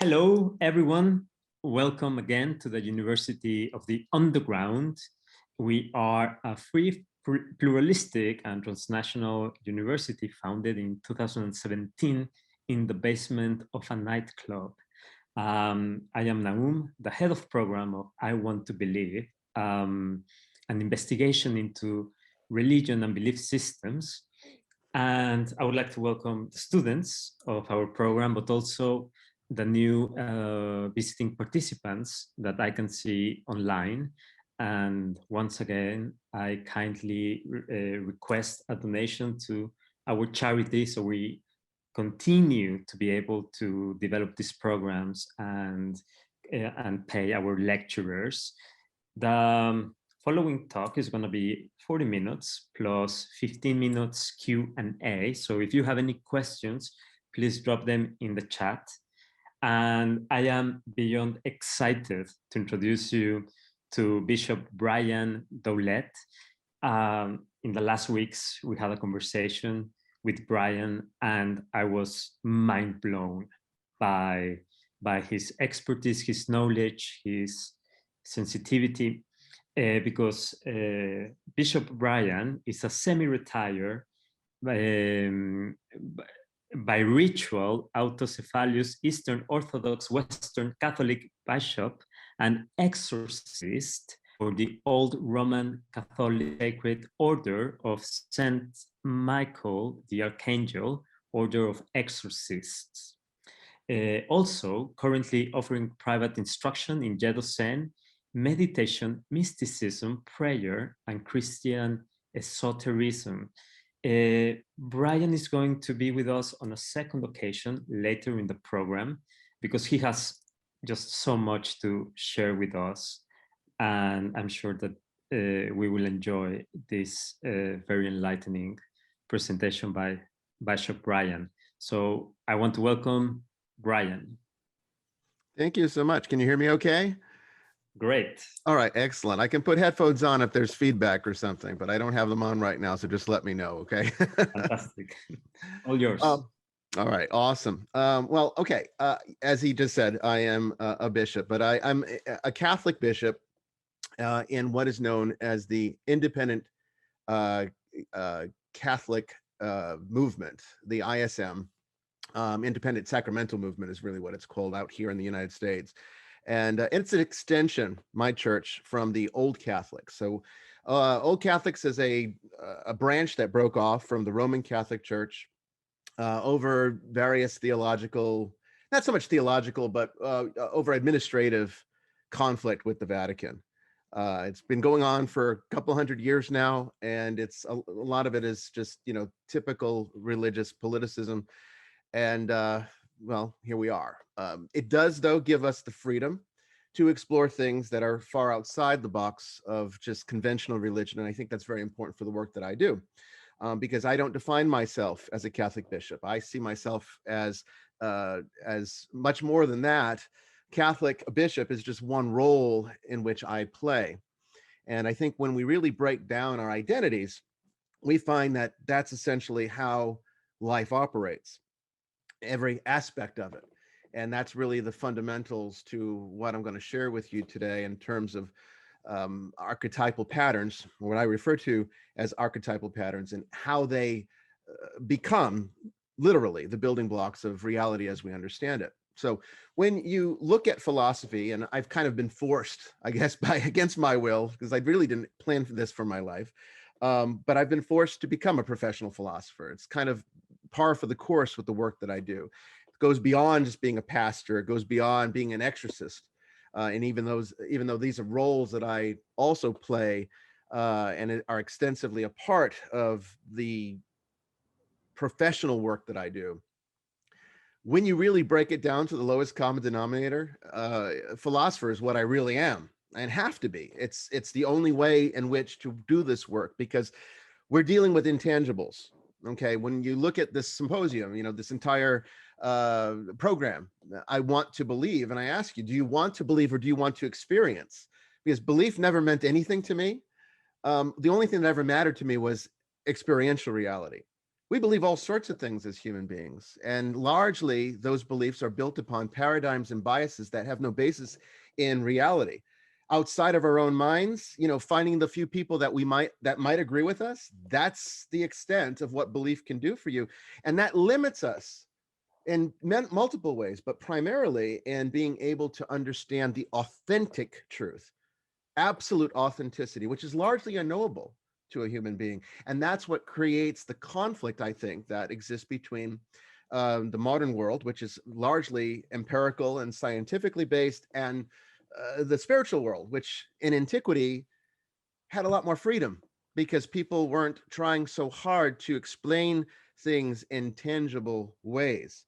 Hello, everyone. Welcome again to the University of the Underground. We are a free, pluralistic, and transnational university founded in 2017 in the basement of a nightclub. I am Naum, the head of program of I Want to Believe, an investigation into religion and belief systems. And I would like to welcome the students of our program, but also the new visiting participants that I can see online. And once again, I kindly request a donation to our charity so we continue to be able to develop these programs and pay our lecturers. The following talk is going to be 40 minutes plus 15 minutes Q&A. So if you have any questions, please drop them in the chat. And I am beyond excited to introduce you to Bishop Bryan D. In the last weeks, we had a conversation with Bryan, and I was mind blown by his expertise, his knowledge, his sensitivity, because Bishop Bryan is a semi-retired by ritual autocephalous Eastern Orthodox Western Catholic bishop and exorcist for the old Roman Catholic Sacred Order of Saint Michael the Archangel, Order of Exorcists. Also currently offering private instruction in Gedo Zen, meditation, mysticism, prayer, and Christian esotericism. Bryan is going to be with us on a second occasion later in the program because he has just so much to share with us, and I'm sure that we will enjoy this very enlightening presentation by Bishop Bryan. So I want to welcome Bryan. Thank you so much. Can you hear me okay? Great. All right, excellent. I can put headphones on if there's feedback or something, but I don't have them on right now, so just let me know, okay? Fantastic. All yours. All right, awesome. Well, okay, as he just said, I am a bishop, but I'm a Catholic bishop in what is known as the Independent Catholic Movement, the ISM, Independent Sacramental Movement is really what it's called out here in the United States. And it's an extension, my church, from the Old Catholics. So Old Catholics is a branch that broke off from the Roman Catholic Church over various theological, not so much theological, but over administrative conflict with the Vatican. It's been going on for a couple hundred years now, and it's a lot of it is just, typical religious politicism. And well, here we are. It does, though, give us the freedom to explore things that are far outside the box of just conventional religion. And I think that's very important for the work that I do, because I don't define myself as a Catholic bishop. I see myself as much more than that. Catholic bishop is just one role in which I play. And I think when we really break down our identities, we find that that's essentially how life operates, every aspect of it. And that's really the fundamentals to what I'm going to share with you today in terms of archetypal patterns, or what I refer to as archetypal patterns, and how they become literally the building blocks of reality as we understand it. So when you look at philosophy, and I've kind of been forced, I guess, against my will, because I really didn't plan for this for my life, but I've been forced to become a professional philosopher. It's kind of par for the course with the work that I do. It goes beyond just being a pastor. It goes beyond being an exorcist. And even though these are roles that I also play and are extensively a part of the professional work that I do, when you really break it down to the lowest common denominator, philosopher is what I really am and have to be. It's the only way in which to do this work, because we're dealing with intangibles. Okay, when you look at this symposium, this entire program, I want to believe, and I ask you, do you want to believe or do you want to experience? Because belief never meant anything to me. The only thing that ever mattered to me was experiential reality. We believe all sorts of things as human beings, and largely those beliefs are built upon paradigms and biases that have no basis in reality. Outside of our own minds, finding the few people that might agree with us, that's the extent of what belief can do for you. And that limits us in multiple ways, but primarily in being able to understand the authentic truth, absolute authenticity, which is largely unknowable to a human being. And that's what creates the conflict, I think, that exists between the modern world, which is largely empirical and scientifically based, and the spiritual world, which in antiquity had a lot more freedom because people weren't trying so hard to explain things in tangible ways.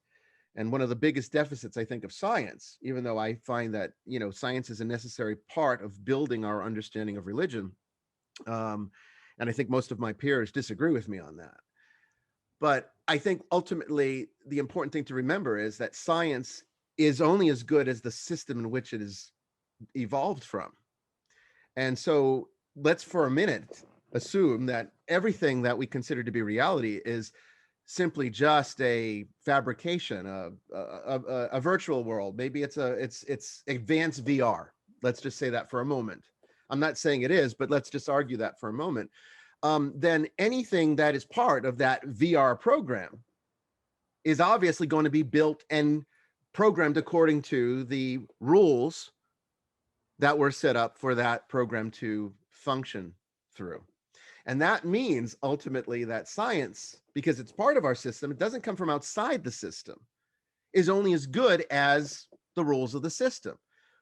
And one of the biggest deficits, I think, of science, even though I find that, science is a necessary part of building our understanding of religion. And I think most of my peers disagree with me on that. But I think ultimately the important thing to remember is that science is only as good as the system in which it is evolved from. And so let's for a minute assume that everything that we consider to be reality is simply just a fabrication, a virtual world. Maybe it's advanced VR. Let's just say that for a moment. I'm not saying it is, but let's just argue that for a moment. Then anything that is part of that VR program is obviously going to be built and programmed according to the rules that were set up for that program to function through. And that means ultimately that science, because it's part of our system, it doesn't come from outside the system, is only as good as the rules of the system,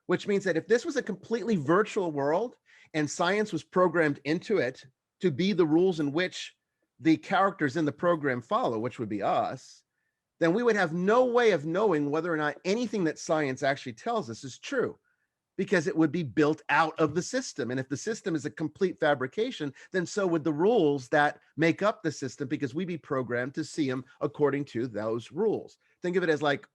which means that if this was a completely virtual world and science was programmed into it to be the rules in which the characters in the program follow, which would be us, then we would have no way of knowing whether or not anything that science actually tells us is true, because it would be built out of the system. And if the system is a complete fabrication, then so would the rules that make up the system, because we'd be programmed to see them according to those rules. Think of it as like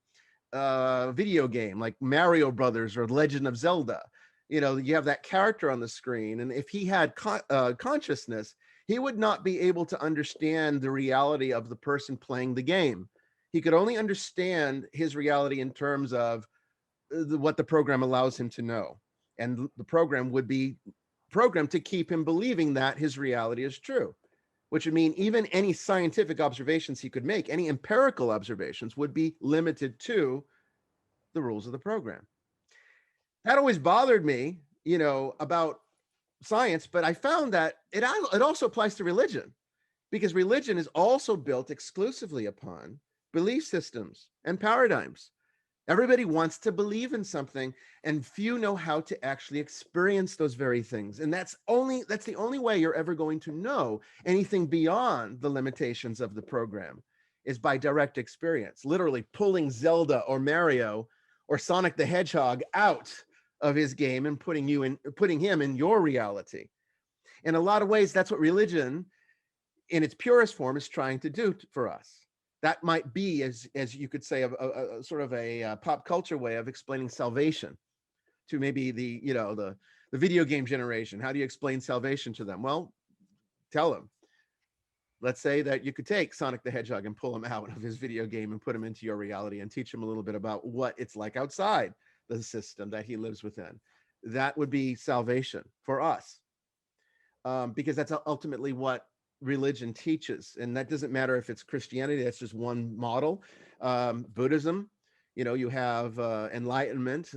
a video game, like Mario Brothers or Legend of Zelda. You have that character on the screen, and if he had consciousness, he would not be able to understand the reality of the person playing the game. He could only understand his reality in terms of what the program allows him to know. And the program would be programmed to keep him believing that his reality is true, which would mean even any scientific observations he could make, any empirical observations, would be limited to the rules of the program. That always bothered me, about science, but I found that it also applies to religion, because religion is also built exclusively upon belief systems and paradigms. Everybody wants to believe in something, and few know how to actually experience those very things. And that's the only way you're ever going to know anything beyond the limitations of the program, is by direct experience, literally pulling Zelda or Mario or Sonic the Hedgehog out of his game and putting him in your reality. In a lot of ways, that's what religion in its purest form is trying to do for us. That might be, as you could say, a sort of a pop culture way of explaining salvation to maybe the video game generation. How do you explain salvation to them? Well, tell them. Let's say that you could take Sonic the Hedgehog and pull him out of his video game and put him into your reality and teach him a little bit about what it's like outside the system that he lives within. That would be salvation for us, because that's ultimately what religion teaches. And that doesn't matter if it's Christianity, that's just one model. Buddhism, you have enlightenment,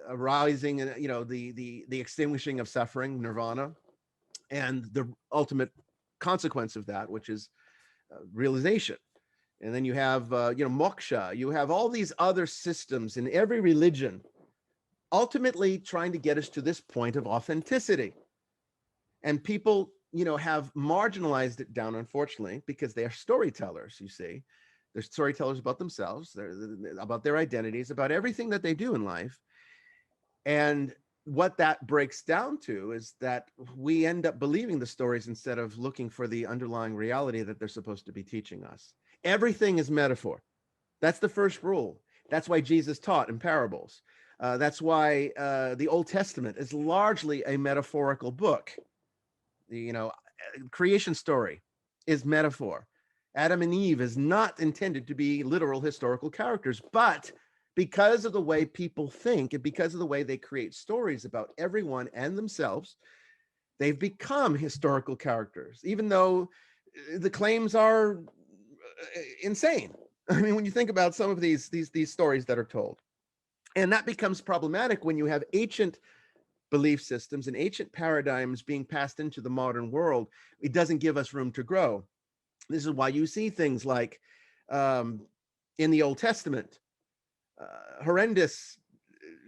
arising, and the extinguishing of suffering, nirvana, and the ultimate consequence of that, which is realization. And then you have moksha. You have all these other systems in every religion, ultimately trying to get us to this point of authenticity. And people, have marginalized it down, unfortunately, because they are storytellers, you see. They're storytellers about themselves, they're about their identities, about everything that they do in life. And what that breaks down to is that we end up believing the stories instead of looking for the underlying reality that they're supposed to be teaching us. Everything is metaphor. That's the first rule. That's why Jesus taught in parables. That's why the Old Testament is largely a metaphorical book. The creation story is metaphor. Adam and Eve is not intended to be literal historical characters, but because of the way people think and because of the way they create stories about everyone and themselves, they've become historical characters, even though the claims are insane. I mean, when you think about some of these stories that are told, and that becomes problematic when you have ancient belief systems and ancient paradigms being passed into the modern world. It doesn't give us room to grow. This is why you see things like in the Old Testament, horrendous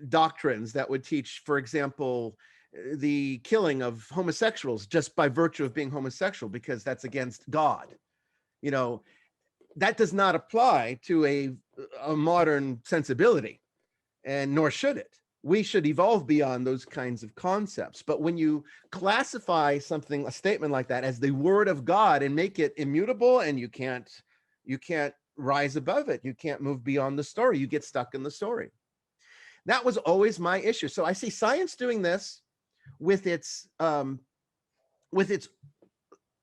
doctrines that would teach, for example, the killing of homosexuals just by virtue of being homosexual, because that's against God. You know, that does not apply to a modern sensibility, and nor should it. We should evolve beyond those kinds of concepts. But when you classify something, a statement like that, as the word of God and make it immutable, and you can't rise above it, you can't move beyond the story, you get stuck in the story. That was always my issue. So I see science doing this with its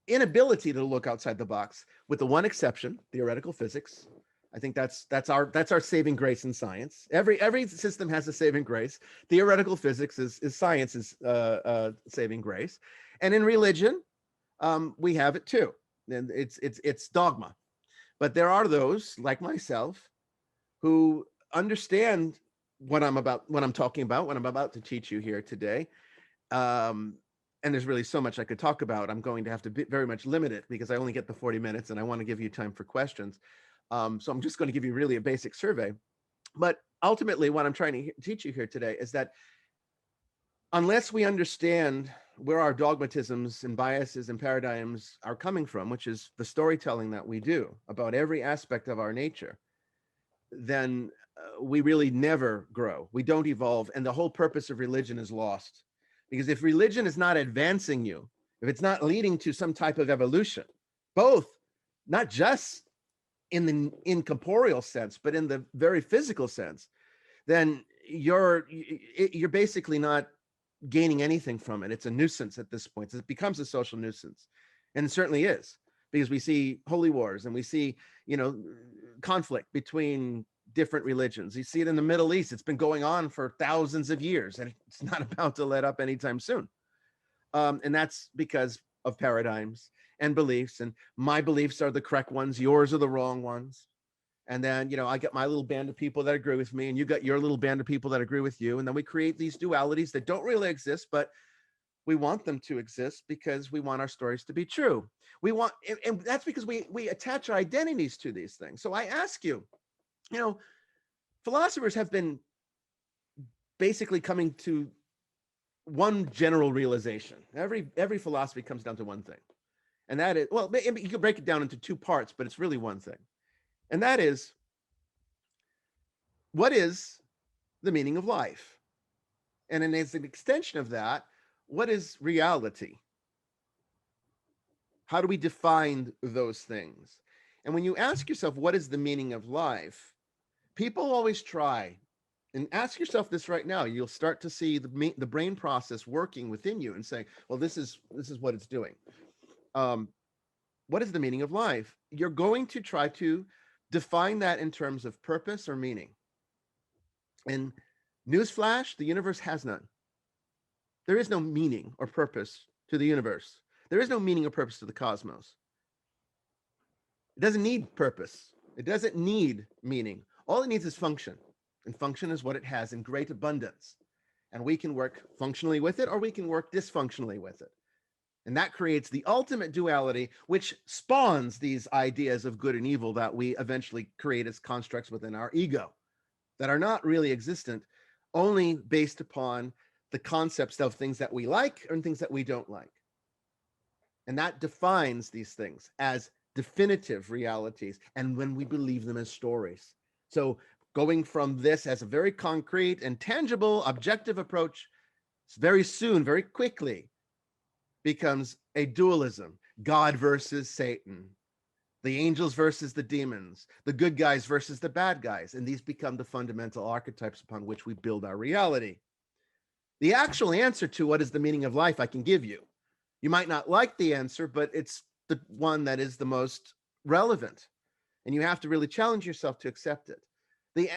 inability to look outside the box, with the one exception, theoretical physics. I think that's our saving grace in science. Every system has a saving grace. Theoretical physics is science's saving grace, and in religion, we have it too. And it's dogma. But there are those like myself who understand what I'm talking about, what I'm about to teach you here today. And there's really so much I could talk about. I'm going to have to very much limit it because I only get the 40 minutes and I want to give you time for questions. So I'm just going to give you really a basic survey. But ultimately, what I'm trying to teach you here today is that unless we understand where our dogmatisms and biases and paradigms are coming from, which is the storytelling that we do about every aspect of our nature, then we really never grow. We don't evolve. And the whole purpose of religion is lost. Because if religion is not advancing you, if it's not leading to some type of evolution, both, not just in the incorporeal sense, but in the very physical sense, then you're basically not gaining anything from it. It's a nuisance at this point. It becomes a social nuisance. And it certainly is, because we see holy wars and we see, conflict between different religions. You see it in the Middle East. It's been going on for thousands of years, and it's not about to let up anytime soon. And that's because of paradigms and beliefs, and my beliefs are the correct ones, yours are the wrong ones. And then, I got my little band of people that agree with me, and you got your little band of people that agree with you. And then we create these dualities that don't really exist, but we want them to exist because we want our stories to be true. We want, and that's because we attach our identities to these things. So I ask you, philosophers have been basically coming to one general realization. Every philosophy comes down to one thing. And that is, well, you can break it down into two parts, but it's really one thing. And that is, what is the meaning of life? And then as an extension of that, what is reality? How do we define those things? And when you ask yourself, what is the meaning of life? People always try, and ask yourself this right now. You'll start to see the brain process working within you and saying, well, this is what it's doing. What is the meaning of life? You're going to try to define that in terms of purpose or meaning. And newsflash, the universe has none. There is no meaning or purpose to the universe. There is no meaning or purpose to the cosmos. It doesn't need purpose. It doesn't need meaning. All it needs is function. And function is what it has in great abundance. And we can work functionally with it, or we can work dysfunctionally with it. And that creates the ultimate duality, which spawns these ideas of good and evil that we eventually create as constructs within our ego that are not really existent, only based upon the concepts of things that we like and things that we don't like. And that defines these things as definitive realities, and when we believe them as stories. So going from this as a very concrete and tangible, objective approach, very soon, very quickly, becomes a dualism. God versus Satan, the angels versus the demons, the good guys versus the bad guys. And these become the fundamental archetypes upon which we build our reality. The actual answer to what is the meaning of life, I can give you. You might not like the answer, but it's the one that is the most relevant, and you have to really challenge yourself to accept it.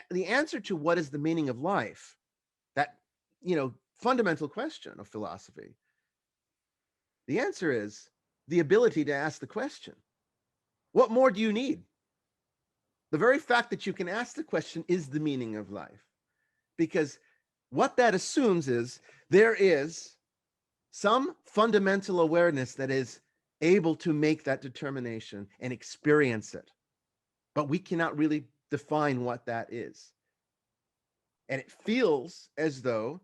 The answer to what is the meaning of life, that, fundamental question of philosophy, the answer is the ability to ask the question. What more do you need? The very fact that you can ask the question is the meaning of life, because what that assumes is there is some fundamental awareness that is able to make that determination and experience it. But we cannot really define what that is. And it feels as though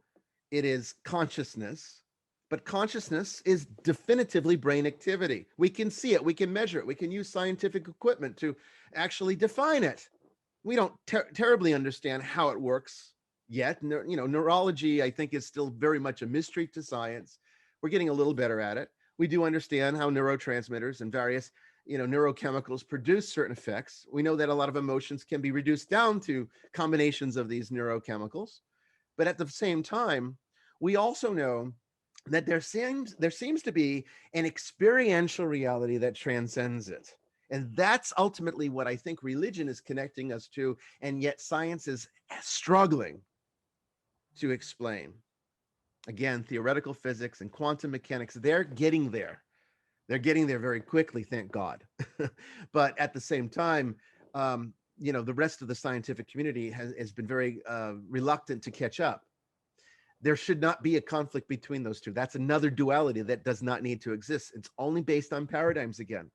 it is consciousness, but consciousness is definitively brain activity. We can see it, we can measure it, we can use scientific equipment to actually define it. We don't terribly understand how it works yet. Neurology, I think, is still very much a mystery to science. We're getting a little better at it. We do understand how neurotransmitters and various neurochemicals produce certain effects. We know that a lot of emotions can be reduced down to combinations of these neurochemicals. But at the same time, we also know that there seems to be an experiential reality that transcends it. And that's ultimately what I think religion is connecting us to, and yet science is struggling to explain. Again, theoretical physics and quantum mechanics, they're getting there. They're getting there very quickly, thank God. But at the same time, the rest of the scientific community has been very reluctant to catch up. There should not be a conflict between those two. That's another duality that does not need to exist. It's only based on paradigms again.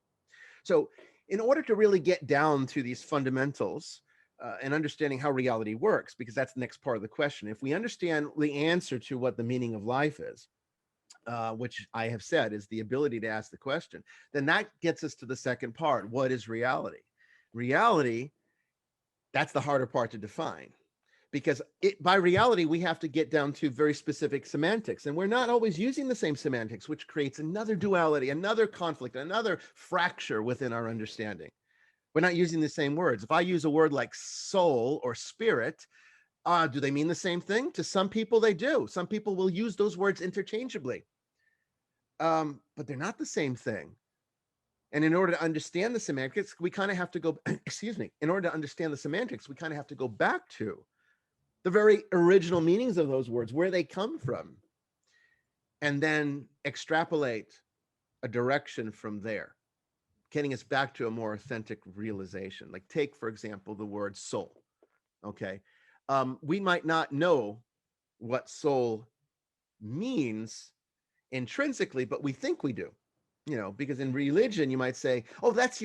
So in order to really get down to these fundamentals and understanding how reality works, because that's the next part of the question, if we understand the answer to what the meaning of life is, which I have said is the ability to ask the question, then that gets us to the second part. What is reality? Reality, that's the harder part to define, because by reality, we have to get down to very specific semantics, and we're not always using the same semantics, which creates another duality, another conflict, another fracture within our understanding. We're not using the same words. If I use a word like soul or spirit, do they mean the same thing? To some people, they do. Some people will use those words interchangeably, but they're not the same thing. And in order to understand the semantics, we kind of have to go, in order to understand the semantics, we kind of have to go back to the very original meanings of those words, where they come from, and then extrapolate a direction from there, getting us back to a more authentic realization. Like take, for example, the word soul, okay? We might not know what soul means intrinsically, but we think we do, because in religion, you might say, oh, that's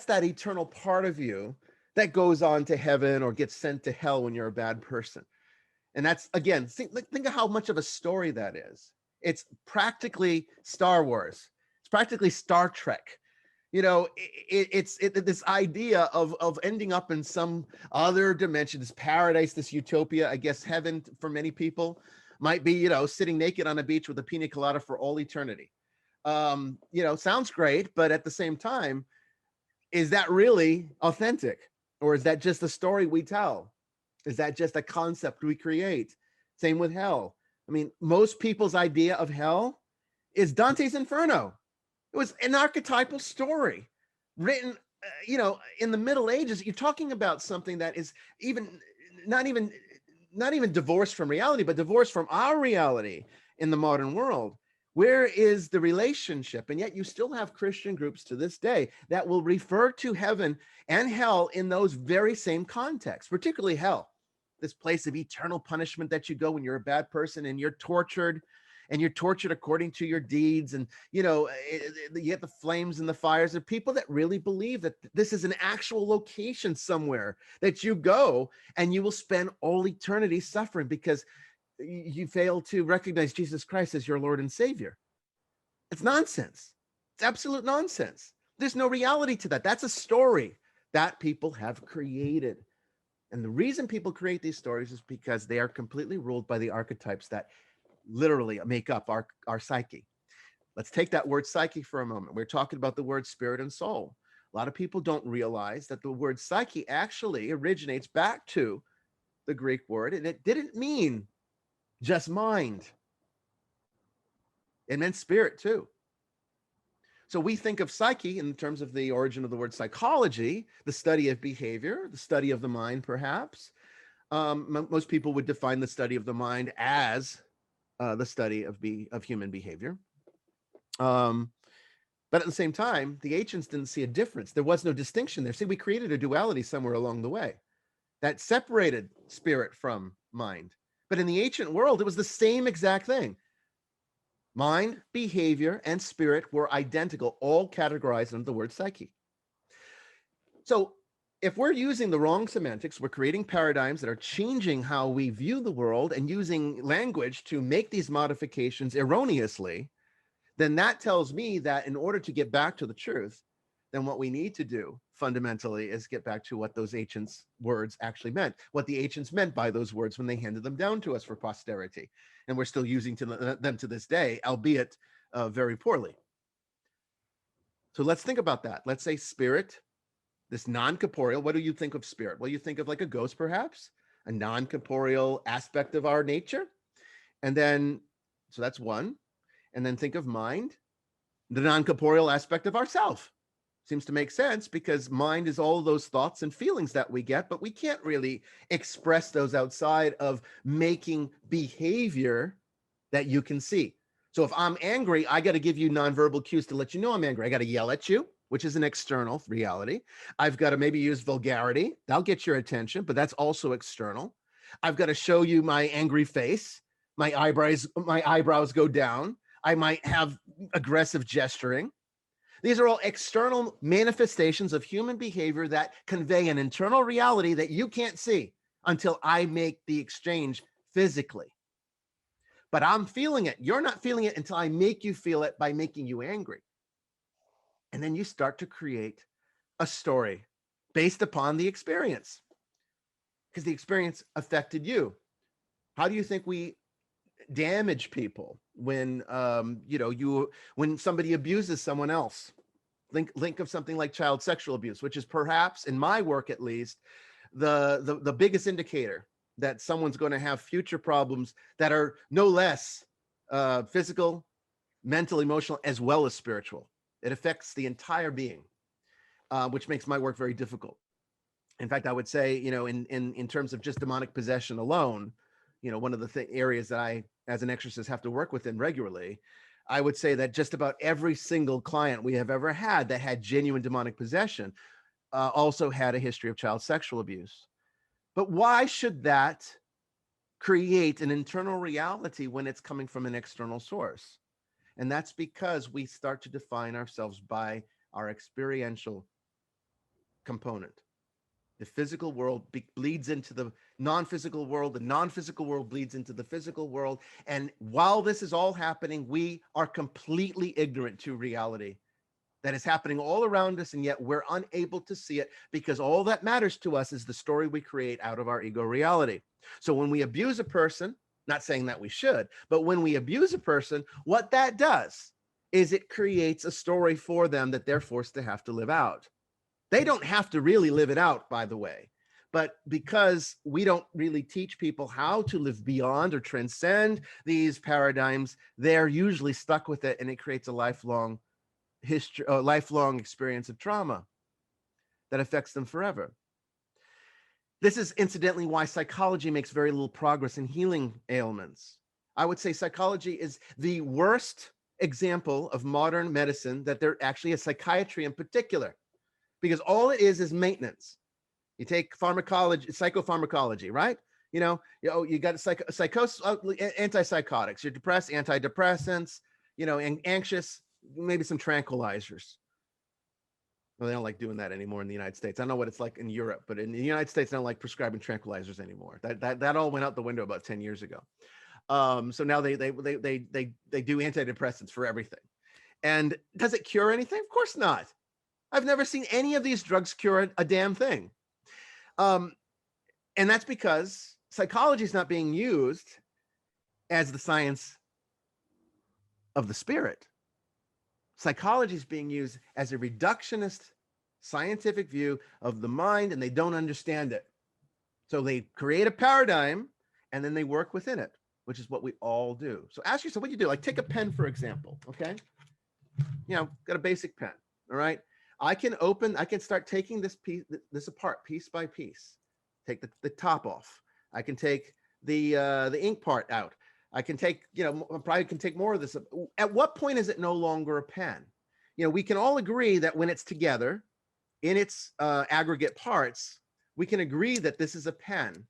that eternal part of you that goes on to heaven or gets sent to hell when you're a bad person. And that's, again, think of how much of a story that is. It's practically Star Wars. It's practically Star Trek. It's this idea of ending up in some other dimension, this paradise, this utopia. I guess heaven for many people might be, sitting naked on a beach with a pina colada for all eternity. Sounds great, but at the same time, is that really authentic? Or is that just a story we tell? Is that just a concept we create? Same with hell. I mean, most people's idea of hell is Dante's Inferno. It was an archetypal story written, in the Middle Ages. You're talking about something that is not even divorced from reality, but divorced from our reality in the modern world. Where is the relationship? And yet you still have Christian groups to this day that will refer to heaven and hell in those very same contexts, particularly hell, this place of eternal punishment that you go when you're a bad person and you're tortured according to your deeds. And, you get the flames and the fires of people that really believe that this is an actual location somewhere that you go and you will spend all eternity suffering because you fail to recognize Jesus Christ as your Lord and Savior. It's nonsense. It's absolute nonsense. There's no reality to that. That's a story that people have created. And the reason people create these stories is because they are completely ruled by the archetypes that literally make up our psyche. Let's take that word psyche for a moment. We're talking about the word spirit and soul. A lot of people don't realize that the word psyche actually originates back to the Greek word, and it didn't mean just mind. It meant spirit too. So we think of psyche in terms of the origin of the word psychology, the study of behavior, the study of the mind, perhaps. Most people would define the study of the mind as the study of human behavior. But at the same time, the ancients didn't see a difference. There was no distinction there. See, we created a duality somewhere along the way that separated spirit from mind. But in the ancient world, it was the same exact thing. Mind, behavior, and spirit were identical, all categorized under the word psyche. So if we're using the wrong semantics, we're creating paradigms that are changing how we view the world and using language to make these modifications erroneously, then that tells me that in order to get back to the truth, then what we need to do fundamentally is get back to what those ancients' words actually meant, what the ancients meant by those words when they handed them down to us for posterity. And we're still using them to this day, albeit very poorly. So let's think about that. Let's say spirit, this non-corporeal. What do you think of spirit? Well, you think of like a ghost, perhaps, a non-corporeal aspect of our nature. And then, so that's one. And then think of mind, the non-corporeal aspect of ourself. Seems to make sense because mind is all those thoughts and feelings that we get, but we can't really express those outside of making behavior that you can see. So if I'm angry, I got to give you nonverbal cues to let you know I'm angry. I got to yell at you, which is an external reality. I've got to maybe use vulgarity. That'll get your attention, but that's also external. I've got to show you my angry face. My eyebrows go down. I might have aggressive gesturing. These are all external manifestations of human behavior that convey an internal reality that you can't see until I make the exchange physically. But I'm feeling it. You're not feeling it until I make you feel it by making you angry. And then you start to create a story based upon the experience because the experience affected you. How do you think we damage people when when somebody abuses someone else? Think of something like child sexual abuse, which is perhaps, in my work at least, the biggest indicator that someone's going to have future problems that are no less physical, mental, emotional, as well as spiritual. It affects the entire being, which makes my work very difficult. In fact, I would say, in terms of just demonic possession alone, one of the areas that I, as an exorcist, have to work within regularly, I would say that just about every single client we have ever had that had genuine demonic possession also had a history of child sexual abuse. But why should that create an internal reality when it's coming from an external source? And that's because we start to define ourselves by our experiential component. The physical world bleeds into the non-physical world. The non-physical world bleeds into the physical world. And while this is all happening, we are completely ignorant to reality that is happening all around us. And yet we're unable to see it because all that matters to us is the story we create out of our ego reality. So when we abuse a person, not saying that we should, but when we abuse a person, what that does is it creates a story for them that they're forced to have to live out. They don't have to really live it out, by the way, but because we don't really teach people how to live beyond or transcend these paradigms, they're usually stuck with it, and it creates a lifelong experience of trauma that affects them forever. This is incidentally why psychology makes very little progress in healing ailments. I would say psychology is the worst example of modern medicine that there actually is, psychiatry in particular. Because all it is maintenance. You take psychopharmacology, right? You got psychosis, antipsychotics. You're depressed, antidepressants. And anxious, maybe some tranquilizers. Well, they don't like doing that anymore in the United States. I don't know what it's like in Europe, but in the United States, they don't like prescribing tranquilizers anymore. That all went out the window about 10 years ago. So now they do antidepressants for everything. And does it cure anything? Of course not. I've never seen any of these drugs cure a damn thing. And that's because psychology is not being used as the science of the spirit. Psychology is being used as a reductionist scientific view of the mind, and they don't understand it. So they create a paradigm and then they work within it, which is what we all do. So ask yourself what you do. Like take a pen, for example, okay? got a basic pen. All right. I can start taking this apart piece by piece. Take the top off. I can take the ink part out. I can take, I probably can take more of this. At what point is it no longer a pen? We can all agree that when it's together in its aggregate parts, we can agree that this is a pen.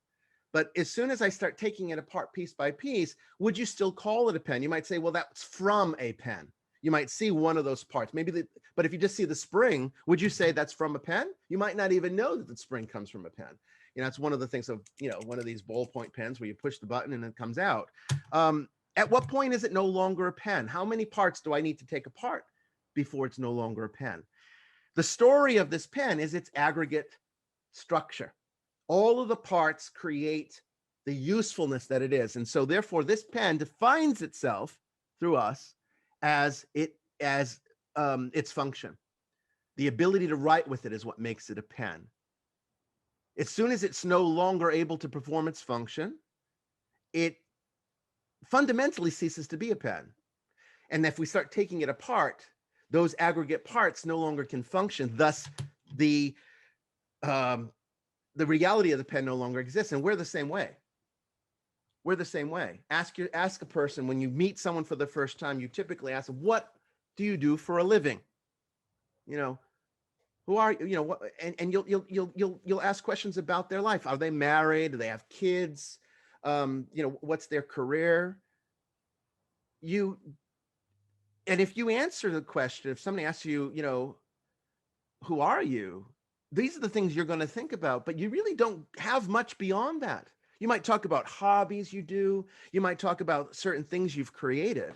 But as soon as I start taking it apart piece by piece, would you still call it a pen? You might say, well, that's from a pen. You might see one of those parts. But if you just see the spring, would you say that's from a pen? You might not even know that the spring comes from a pen. It's one of the things of, one of these ballpoint pens where you push the button and it comes out. At what point is it no longer a pen? How many parts do I need to take apart before it's no longer a pen? The story of this pen is its aggregate structure. All of the parts create the usefulness that it is. And so therefore this pen defines itself through us as its function. The ability to write with it is what makes it a pen. As soon as it's no longer able to perform its function, it fundamentally ceases to be a pen. And if we start taking it apart, those aggregate parts no longer can function. Thus, the reality of the pen no longer exists. And we're the same way. We're the same way. Ask a person when you meet someone for the first time, you typically ask them, what do you do for a living? Who are you? And you'll ask questions about their life. Are they married? Do they have kids? What's their career? And if you answer the question, if somebody asks you, who are you? These are the things you're going to think about, but you really don't have much beyond that. You might talk about hobbies you do. You might talk about certain things you've created.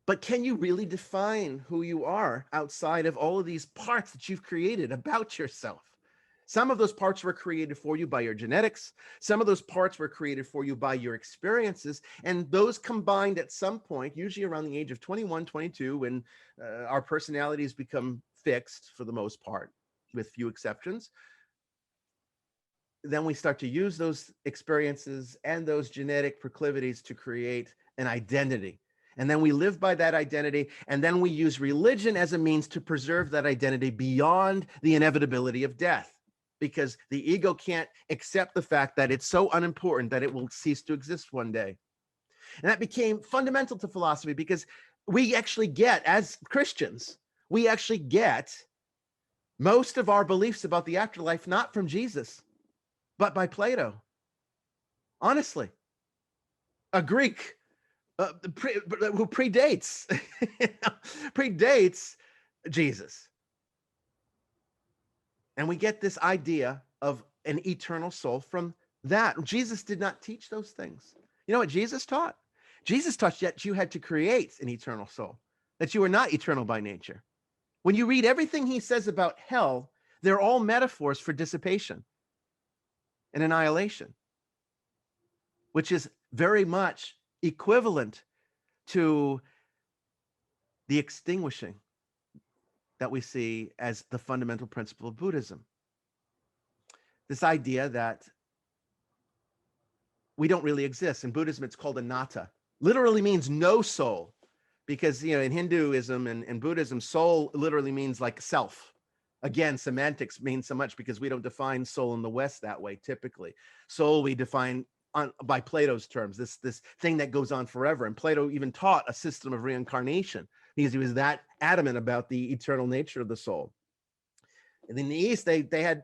But can you really define who you are outside of all of these parts that you've created about yourself? Some of those parts were created for you by your genetics. Some of those parts were created for you by your experiences. And those combined at some point, usually around the age of 21, 22, when our personalities become fixed for the most part, with few exceptions, then we start to use those experiences and those genetic proclivities to create an identity. And then we live by that identity, and then we use religion as a means to preserve that identity beyond the inevitability of death, because the ego can't accept the fact that it's so unimportant that it will cease to exist one day. And that became fundamental to philosophy, because we actually get, as Christians, we actually get most of our beliefs about the afterlife not from Jesus, but by Plato. Honestly, a Greek who predates Jesus. And we get this idea of an eternal soul from that. Jesus did not teach those things. You know what Jesus taught? Jesus taught that you had to create an eternal soul, that you are not eternal by nature. When you read everything he says about hell, they're all metaphors for dissipation and annihilation, which is very much equivalent to the extinguishing that we see as the fundamental principle of Buddhism. This idea that we don't really exist. In Buddhism, it's called anatta. Literally means no soul, because in Hinduism and Buddhism, soul literally means like self. Again, semantics means so much because we don't define soul in the West that way typically. Soul we define by Plato's terms, this thing that goes on forever. And Plato even taught a system of reincarnation because he was that adamant about the eternal nature of the soul. And in the East, they had,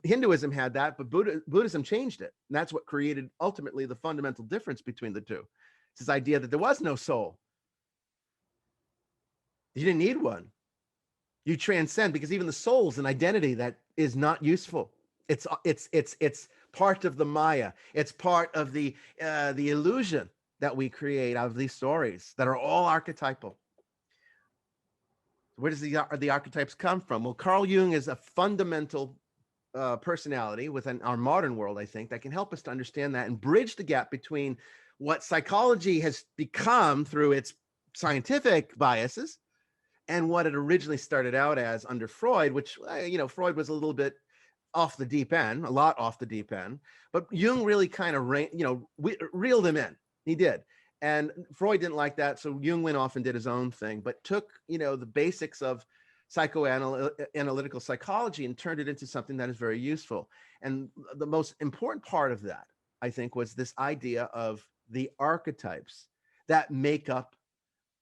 Hinduism had that, but Buddhism changed it. And that's what created ultimately the fundamental difference between the two. It's this idea that there was no soul. You didn't need one. You transcend, because even the soul is an identity that is not useful. It's part of the Maya. It's part of the illusion that we create out of these stories that are all archetypal. Where does the archetypes come from? Well, Carl Jung is a fundamental personality within our modern world, I think, that can help us to understand that and bridge the gap between what psychology has become through its scientific biases and what it originally started out as under Freud, which, Freud was a little bit off the deep end, a lot off the deep end, but Jung really kind of, reeled him in. He did. And Freud didn't like that, so Jung went off and did his own thing, but took, the basics of psychoanalytical psychology and turned it into something that is very useful. And the most important part of that, I think, was this idea of the archetypes that make up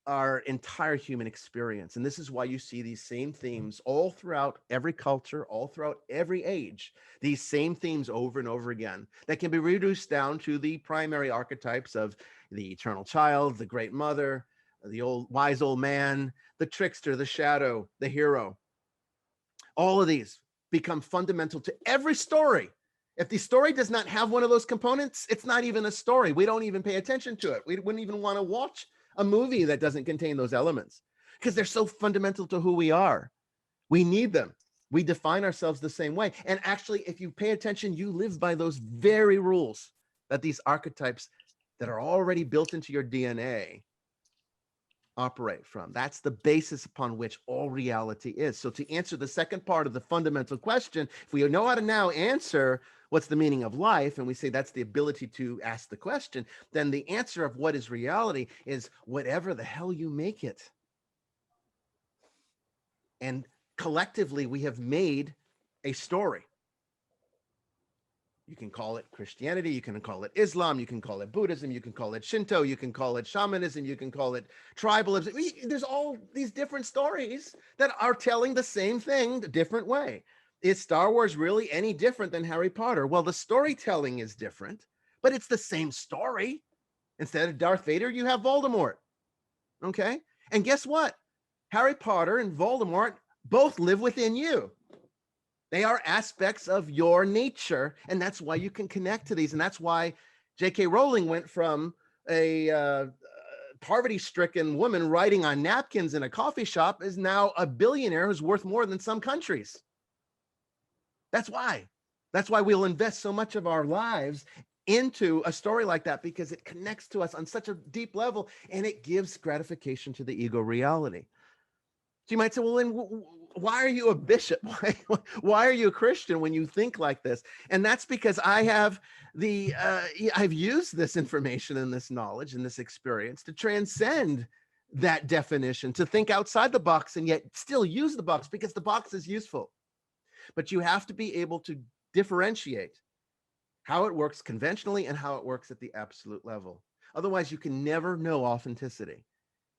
our entire human experience. And this is why you see these same themes all throughout every culture, all throughout every age, these same themes over and over again that can be reduced down to the primary archetypes of the eternal child, the great mother, the old wise old man, the trickster, the shadow, the hero. All of these become fundamental to every story. If the story does not have one of those components, it's not even a story. We don't even pay attention to it. We wouldn't even want to watch a movie that doesn't contain those elements because they're so fundamental to who we are. We need them. We define ourselves the same way. And actually, if you pay attention, you live by those very rules that these archetypes that are already built into your DNA operate from. That's the basis upon which all reality is. So to answer the second part of the fundamental question, if we know how to now answer what's the meaning of life, and we say that's the ability to ask the question, then the answer of what is reality is whatever the hell you make it. And collectively, we have made a story. You can call it Christianity, you can call it Islam, you can call it Buddhism, you can call it Shinto, you can call it shamanism, you can call it tribalism. There's all these different stories that are telling the same thing a different way. Is Star Wars really any different than Harry Potter? Well, the storytelling is different, but it's the same story. Instead of Darth Vader, you have Voldemort. Okay? And guess what? Harry Potter and Voldemort both live within you. They are aspects of your nature, and that's why you can connect to these. And that's why J.K. Rowling went from a poverty-stricken woman writing on napkins in a coffee shop is now a billionaire who's worth more than some countries. That's why. That's why we'll invest so much of our lives into a story like that, because it connects to us on such a deep level, and it gives gratification to the ego reality. So you might say, well, then why are you a bishop? Why are you a Christian when you think like this? And that's because I have I've used this information and this knowledge and this experience to transcend that definition, to think outside the box and yet still use the box, because the box is useful. But you have to be able to differentiate how it works conventionally and how it works at the absolute level. Otherwise, you can never know authenticity.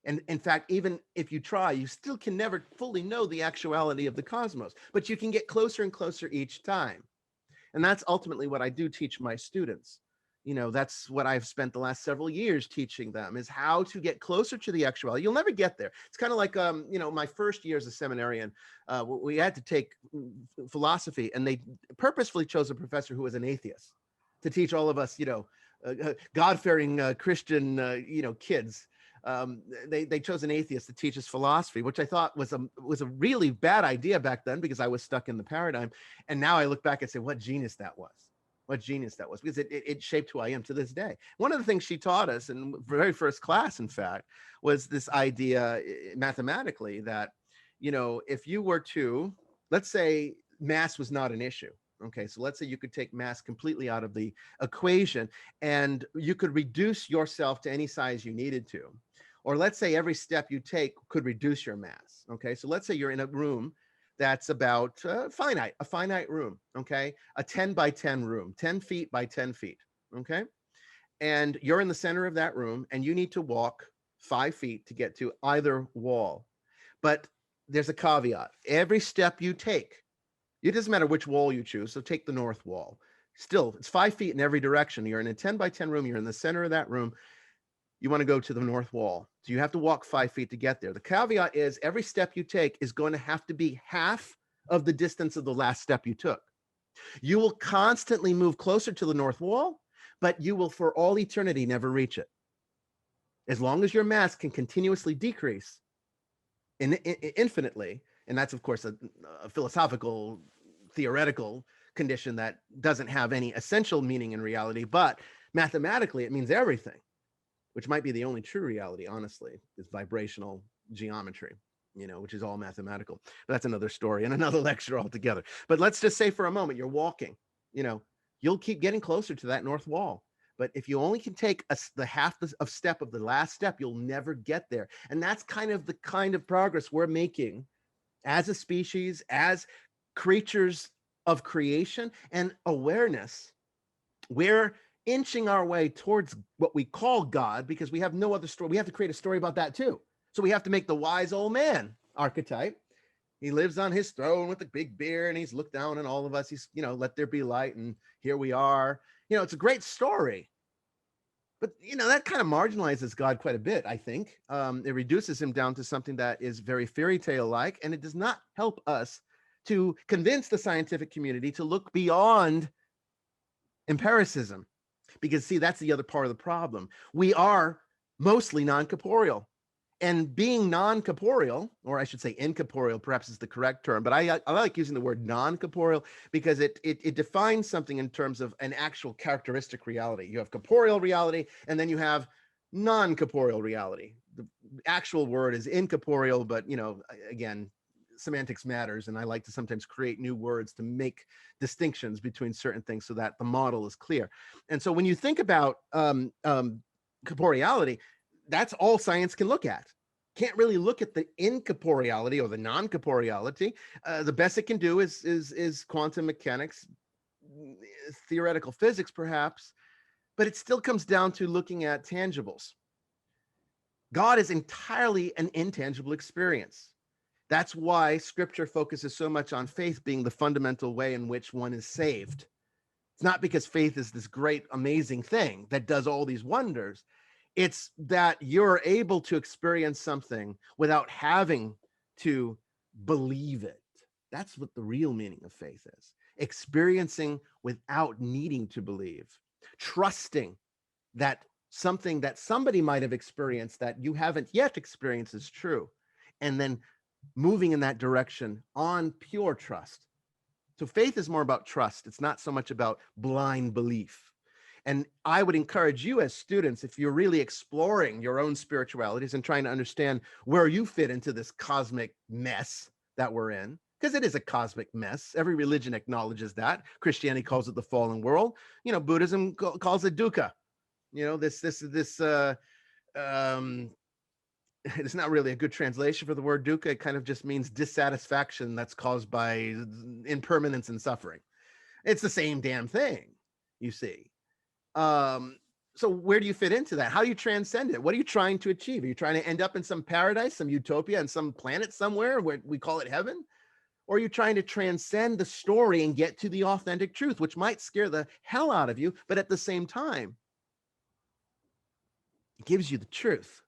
And in fact, even if you try, you still can never fully know the actuality of the cosmos, but you can get closer and closer each time. And that's ultimately what I do teach my students. That's what I've spent the last several years teaching them, is how to get closer to the actuality. You'll never get there. It's kind of like, my first year as a seminarian, we had to take philosophy, and they purposefully chose a professor who was an atheist to teach all of us, God-fearing Christian, kids. They chose an atheist to teach us philosophy, which I thought was a really bad idea back then, because I was stuck in the paradigm. And now I look back and say, what genius that was. What genius that was, because it shaped who I am to this day. One of the things she taught us in the very first class, in fact, was this idea mathematically that, if you were to, let's say mass was not an issue. Okay, so let's say you could take mass completely out of the equation, and you could reduce yourself to any size you needed to. Or let's say every step you take could reduce your mass. Okay, so let's say you're in a room that's about a finite room. Okay, a 10 by 10 room, 10 feet by 10 feet. Okay, and you're in the center of that room, and you need to walk 5 feet to get to either wall. But there's a caveat. Every step you take, it doesn't matter which wall you choose. So take the north wall. Still, it's 5 feet in every direction. You're in a 10 by 10 room. You're in the center of that room. You want to go to the north wall. So you have to walk 5 feet to get there. The caveat is every step you take is going to have to be half of the distance of the last step you took. You will constantly move closer to the north wall, but you will for all eternity never reach it. As long as your mass can continuously decrease infinitely, and that's, of course, a philosophical, theoretical condition that doesn't have any essential meaning in reality, but mathematically it means everything, which might be the only true reality, honestly, is vibrational geometry, which is all mathematical. But that's another story and another lecture altogether. But let's just say for a moment, you're walking, you'll keep getting closer to that north wall. But if you only can take the half of step of the last step, you'll never get there. And that's kind of the kind of progress we're making as a species, as creatures of creation and awareness. We're inching our way towards what we call God, because we have no other story. We have to create a story about that too. So we have to make the wise old man archetype. He lives on his throne with a big beard, and he's looked down on all of us. He's, let there be light, and here we are. It's a great story. But, that kind of marginalizes God quite a bit, I think. It reduces him down to something that is very fairy tale-like, and it does not help us to convince the scientific community to look beyond empiricism. Because, see, that's the other part of the problem. We are mostly non-corporeal. And being non-corporeal, or I should say incorporeal, perhaps is the correct term, but I like using the word non-corporeal because it defines something in terms of an actual characteristic reality. You have corporeal reality, and then you have non-corporeal reality. The actual word is incorporeal, but, again, semantics matters, and I like to sometimes create new words to make distinctions between certain things so that the model is clear. And so when you think about corporeality, that's all science can look at. Can't really look at the incorporeality or the non-corporeality. The best it can do is quantum mechanics, theoretical physics, perhaps, but it still comes down to looking at tangibles. God is entirely an intangible experience. That's why Scripture focuses so much on faith being the fundamental way in which one is saved. It's not because faith is this great, amazing thing that does all these wonders. It's that you're able to experience something without having to believe it. That's what the real meaning of faith is. Experiencing without needing to believe. Trusting that something that somebody might have experienced that you haven't yet experienced is true. And then moving in that direction on pure trust. So faith is more about trust. It's not so much about blind belief. And I would encourage you as students, if you're really exploring your own spiritualities and trying to understand where you fit into this cosmic mess that we're in, because it is a cosmic mess. Every religion acknowledges that. Christianity calls it the fallen world. Buddhism calls it dukkha. It's not really a good translation for the word dukkha. It kind of just means dissatisfaction that's caused by impermanence and suffering. It's the same damn thing, you see. So where do you fit into that? How do you transcend it? What are you trying to achieve? Are you trying to end up in some paradise, some utopia, on some planet somewhere where we call it heaven? Or are you trying to transcend the story and get to the authentic truth, which might scare the hell out of you, but at the same time, it gives you the truth.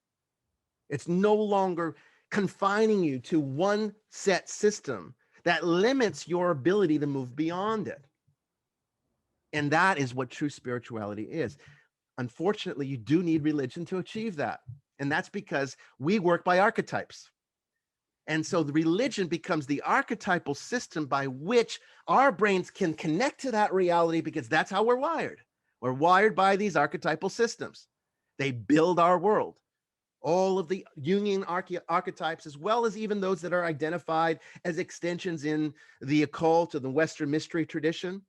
It's no longer confining you to one set system that limits your ability to move beyond it. And that is what true spirituality is. Unfortunately, you do need religion to achieve that. And that's because we work by archetypes. And so the religion becomes the archetypal system by which our brains can connect to that reality, because that's how we're wired. We're wired by these archetypal systems. They build our world. All of the Jungian archetypes, as well as even those that are identified as extensions in the occult or the Western mystery tradition,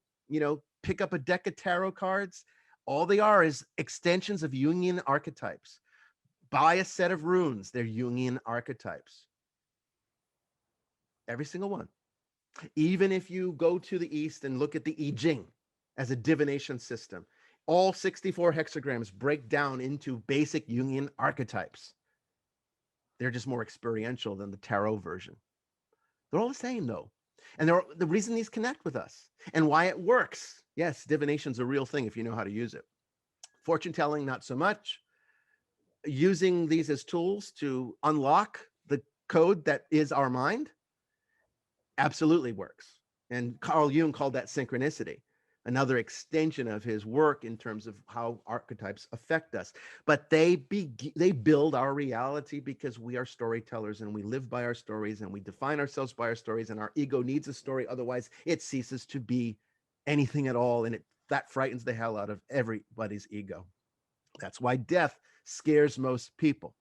pick up a deck of tarot cards. All they are is extensions of Jungian archetypes. Buy a set of runes. They're Jungian archetypes. Every single one. Even if you go to the East and look at the I Ching as a divination system, all 64 hexagrams break down into basic Jungian archetypes. They're just more experiential than the tarot version. They're all the same, though. And the reason these connect with us and why it works. Yes, divination's a real thing if you know how to use it. Fortune telling, not so much. Using these as tools to unlock the code that is our mind, absolutely works. And Carl Jung called that synchronicity, another extension of his work in terms of how archetypes affect us. But they build our reality because we are storytellers and we live by our stories and we define ourselves by our stories, and our ego needs a story. Otherwise, it ceases to be anything at all. And that frightens the hell out of everybody's ego. That's why death scares most people,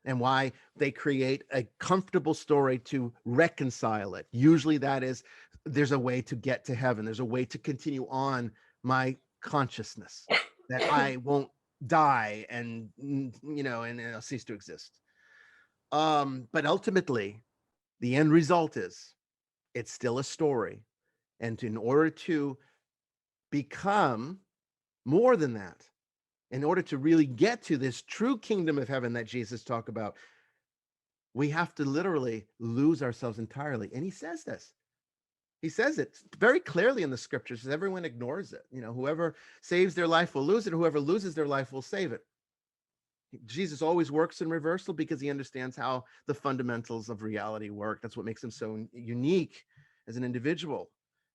and why they create a comfortable story to reconcile it. Usually that is, there's a way to get to heaven. There's a way to continue on my consciousness. that I won't die and, and I'll cease to exist. But ultimately, the end result is it's still a story. And in order to become more than that, in order to really get to this true kingdom of heaven that Jesus talked about, we have to literally lose ourselves entirely. And he says this. He says it very clearly in the scriptures. Everyone ignores it. Whoever saves their life will lose it. Whoever loses their life will save it. Jesus always works in reversal because he understands how the fundamentals of reality work. That's what makes him so unique as an individual,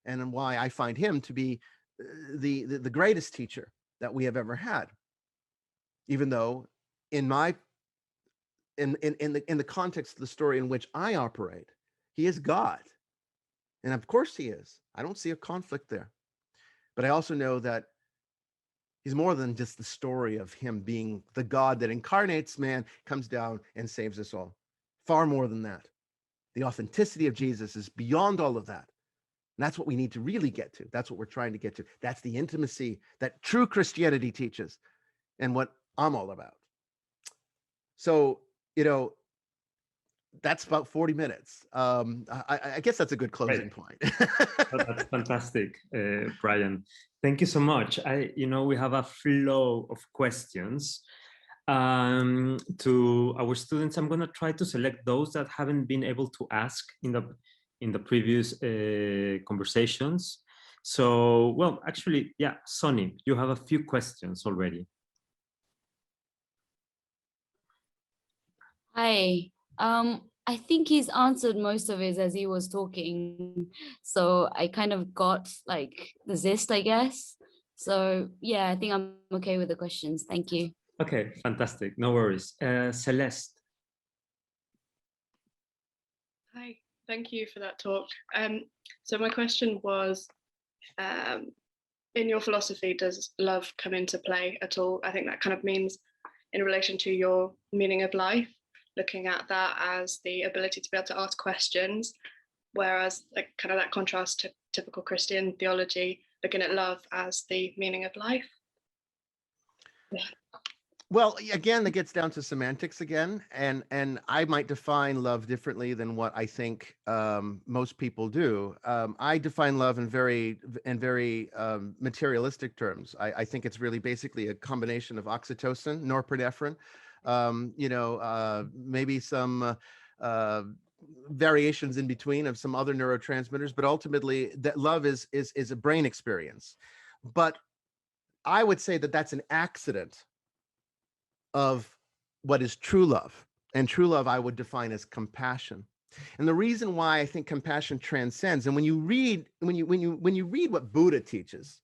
and why I find him to be the greatest teacher that we have ever had. Even though in the context of the story in which I operate, he is God. And of course he is. I don't see a conflict there. But I also know that he's more than just the story of him being the God that incarnates man, comes down and saves us all. Far more than that. The authenticity of Jesus is beyond all of that. And that's what we need to really get to. That's what we're trying to get to. That's the intimacy that true Christianity teaches and what I'm all about. So, that's about 40 minutes. I guess that's a good closing point. That's fantastic, Bryan. Thank you so much. We have a flow of questions to our students. I'm going to try to select those that haven't been able to ask in the previous conversations. So, well, actually, yeah, Sonny, you have a few questions already. Hi. I think he's answered most of it as he was talking. So I kind of got like the gist, I guess. So yeah, I think I'm okay with the questions. Thank you. Okay, fantastic. No worries. Celeste. Hi, thank you for that talk. So my question was, in your philosophy, does love come into play at all? I think that kind of means in relation to your meaning of life, looking at that as the ability to be able to ask questions, whereas like kind of that contrast to typical Christian theology, looking at love as the meaning of life. Yeah. Well, again, that gets down to semantics again, and I might define love differently than what I think most people do. I define love in very materialistic terms. I think it's really basically a combination of oxytocin, norepinephrine, maybe some variations in between of some other neurotransmitters, but ultimately that love is a brain experience. But I would say that that's an accident of what is true love. And true love I would define as compassion. And the reason why I think compassion transcends, and when you read what Buddha teaches,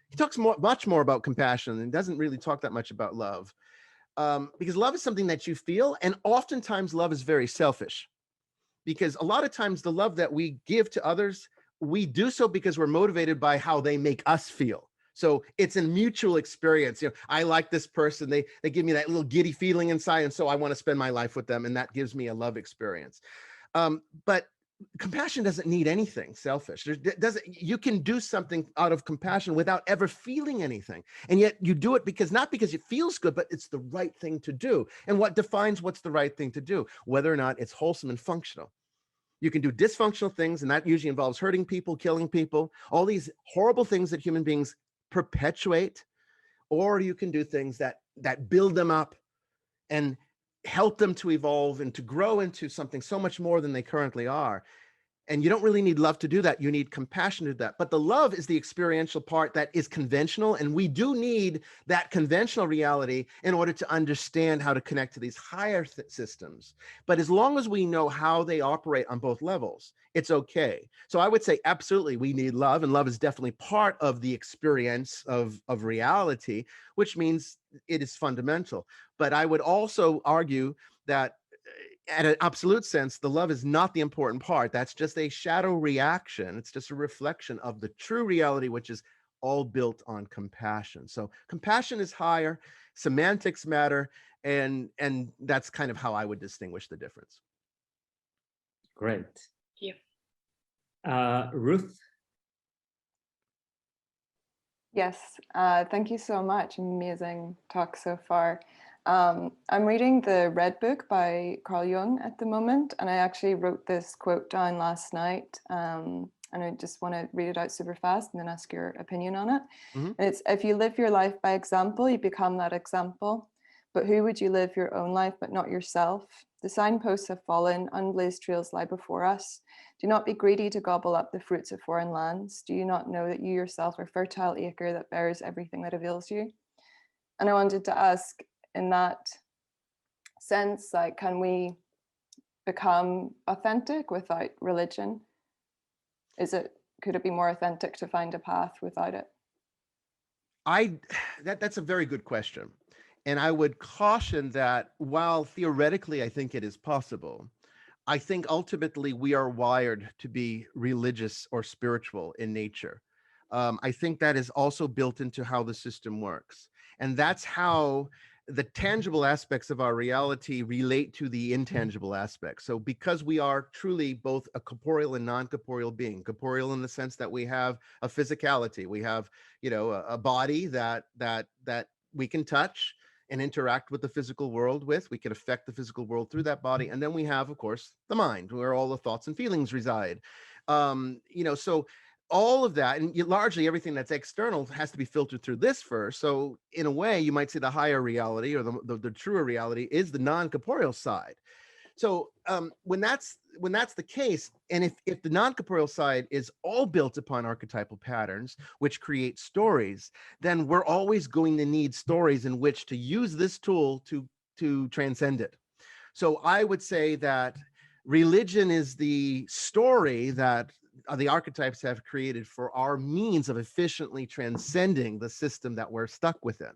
he talks much more about compassion and doesn't really talk that much about love, because love is something that you feel, and oftentimes love is very selfish, because a lot of times the love that we give to others, we do so because we're motivated by how they make us feel. So it's a mutual experience. I like this person. They give me that little giddy feeling inside, and so I want to spend my life with them, and that gives me a love experience. But compassion doesn't need anything selfish. You can do something out of compassion without ever feeling anything, and yet you do it not because it feels good, but it's the right thing to do. And what defines what's the right thing to do? Whether or not it's wholesome and functional. You can do dysfunctional things, and that usually involves hurting people, killing people, all these horrible things that human beings perpetuate, or you can do things that build them up and help them to evolve and to grow into something so much more than they currently are. And you don't really need love to do that. You need compassion to do that. But the love is the experiential part that is conventional. And we do need that conventional reality in order to understand how to connect to these higher systems. But as long as we know how they operate on both levels, it's okay. So I would say, absolutely, we need love. And love is definitely part of the experience of reality, which means it is fundamental. But I would also argue that at an absolute sense, the love is not the important part. That's just a shadow reaction. It's just a reflection of the true reality, which is all built on compassion. So compassion is higher, semantics matter, and that's kind of how I would distinguish the difference. Great. Yeah. Ruth? Yes, thank you so much. Amazing talk so far. I'm reading the Red Book by Carl Jung at the moment, and I actually wrote this quote down last night, and I just want to read it out super fast and then ask your opinion on it. Mhm. And it's, if you live your life by example, you become that example. But who would you live your own life but not yourself? The signposts have fallen, unblazed trails lie before us. Do not be greedy to gobble up the fruits of foreign lands. Do you not know that you yourself are fertile acre that bears everything that avails you? And I wanted to ask, in that sense, like, can we become authentic without religion? Could it be more authentic to find a path without it? That's a very good question. And I would caution that while theoretically I think it is possible, I think ultimately we are wired to be religious or spiritual in nature. I think that is also built into how the system works. And that's how the tangible aspects of our reality relate to the intangible aspects. So because we are truly both a corporeal and non-corporeal being, corporeal in the sense that we have a physicality, we have, a body that we can touch and interact with the physical world with. We can affect the physical world through that body. And then we have, of course, the mind, where all the thoughts and feelings reside. So all of that, and largely everything that's external has to be filtered through this first. So in a way, you might say the higher reality or the truer reality is the non-corporeal side. So when that's the case, and if the non-corporeal side is all built upon archetypal patterns, which create stories, then we're always going to need stories in which to use this tool to transcend it. So I would say that religion is the story that the archetypes have created for our means of efficiently transcending the system that we're stuck within.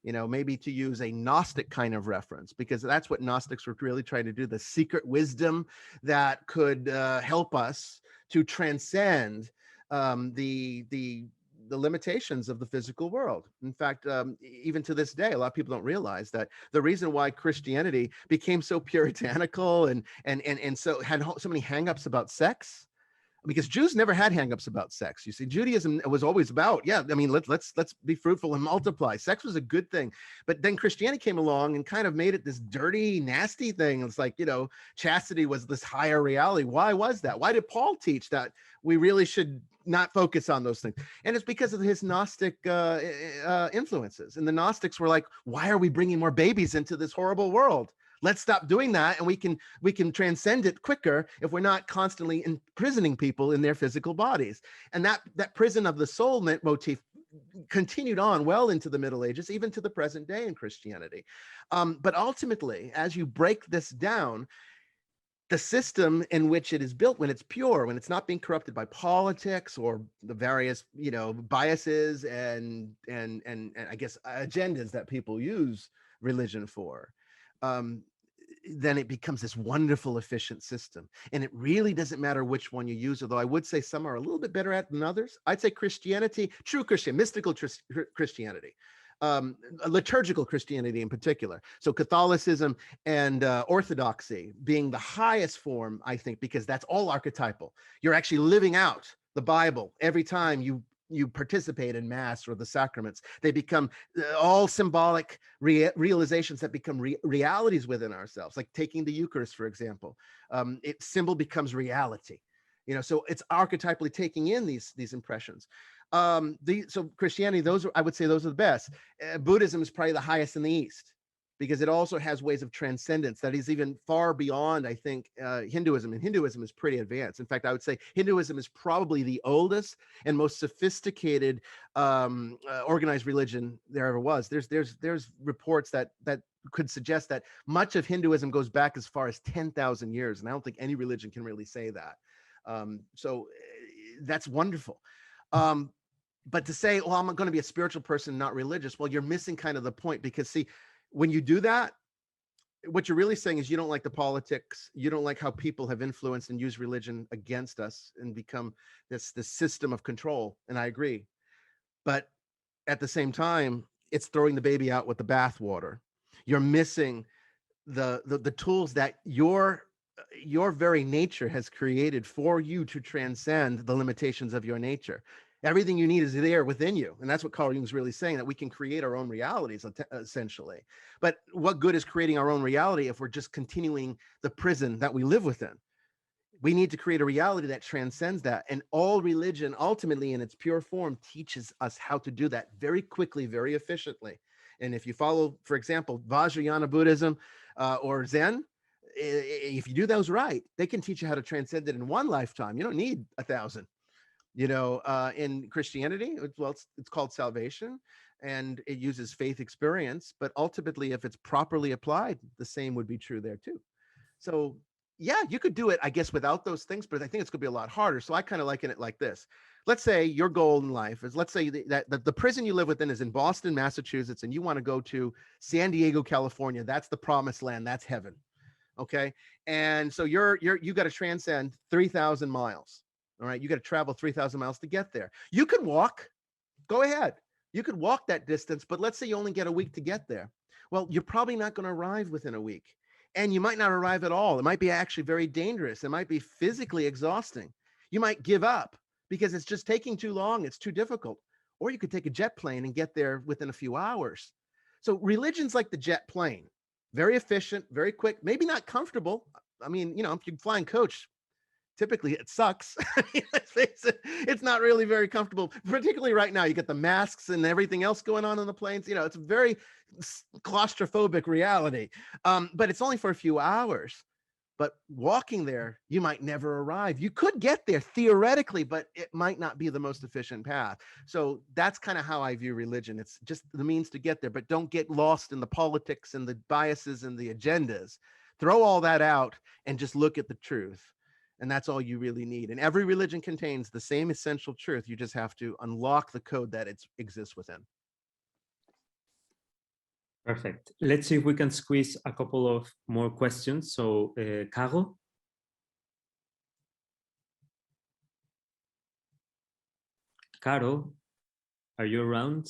Maybe to use a Gnostic kind of reference, because that's what Gnostics were really trying to do, the secret wisdom that could help us to transcend the limitations of the physical world. In fact, even to this day, a lot of people don't realize that the reason why Christianity became so puritanical and so had so many hangups about sex, because Jews never had hangups about sex. You see, Judaism was always about, let's be fruitful and multiply. Sex was a good thing. But then Christianity came along and kind of made it this dirty, nasty thing. It's like, chastity was this higher reality. Why was that? Why did Paul teach that we really should not focus on those things? And it's because of his Gnostic influences. And the Gnostics were like, why are we bringing more babies into this horrible world? Let's stop doing that, and we can transcend it quicker if we're not constantly imprisoning people in their physical bodies. And that prison of the soul motif continued on well into the Middle Ages, even to the present day in Christianity. But ultimately, as you break this down, the system in which it is built, when it's pure, when it's not being corrupted by politics or the various, biases and I guess agendas that people use religion for, then it becomes this wonderful, efficient system. And it really doesn't matter which one you use, although I would say some are a little bit better at than others. I'd say Christianity, true Christian, mystical Christianity, liturgical Christianity in particular. So Catholicism and Orthodoxy being the highest form, I think, because that's all archetypal. You're actually living out the Bible every time you participate in Mass or the sacraments. They become all symbolic realizations that become realities within ourselves, like taking the Eucharist, for example. Symbol becomes reality. So it's archetypally taking in these impressions. So Christianity, I would say those are the best. Buddhism is probably the highest in the East, because it also has ways of transcendence that is even far beyond, I think, Hinduism. And Hinduism is pretty advanced. In fact, I would say Hinduism is probably the oldest and most sophisticated organized religion there ever was. There's reports that could suggest that much of Hinduism goes back as far as 10,000 years. And I don't think any religion can really say that. So that's wonderful. But to say, well, I'm going to be a spiritual person, not religious, well, you're missing kind of the point, because see, when you do that, what you're really saying is you don't like the politics. You don't like how people have influenced and used religion against us and become this system of control. And I agree. But at the same time, it's throwing the baby out with the bathwater. You're missing the tools that your very nature has created for you to transcend the limitations of your nature. Everything you need is there within you. And that's what Carl Jung's really saying, that we can create our own realities, essentially. But what good is creating our own reality if we're just continuing the prison that we live within? We need to create a reality that transcends that. And all religion, ultimately, in its pure form, teaches us how to do that very quickly, very efficiently. And if you follow, for example, Vajrayana Buddhism or Zen, if you do those right, they can teach you how to transcend it in one lifetime. You don't need 1,000. You know, in Christianity, well, it's called salvation, and it uses faith experience. But ultimately, if it's properly applied, the same would be true there too. So yeah, you could do it, I guess, without those things, but I think it's going to be a lot harder. So I kind of liken it like this. Let's say your goal in life is, let's say that the prison you live within is in Boston, Massachusetts, and you want to go to San Diego, California. That's the promised land. That's heaven. Okay. And so you got to transcend 3,000 miles. All right. You got to travel 3,000 miles to get there. You could walk. Go ahead. You could walk that distance, but let's say you only get a week to get there. Well, you're probably not going to arrive within a week. And you might not arrive at all. It might be actually very dangerous. It might be physically exhausting. You might give up because it's just taking too long. It's too difficult. Or you could take a jet plane and get there within a few hours. So religion's like the jet plane, very efficient, very quick, maybe not comfortable. I mean, you know, if you're flying coach, typically it sucks. Let's face it, it's not really very comfortable, particularly right now. You get the masks and everything else going on the planes. You know, it's a very claustrophobic reality, but it's only for a few hours. But walking there, you might never arrive. You could get there theoretically, but it might not be the most efficient path. So that's kind of how I view religion. It's just the means to get there, but don't get lost in the politics and the biases and the agendas. Throw all that out and just look at the truth. And that's all you really need. And every religion contains the same essential truth. You just have to unlock the code that it exists within. Perfect. Let's see if we can squeeze a couple of more questions. So, Caro? Caro, are you around?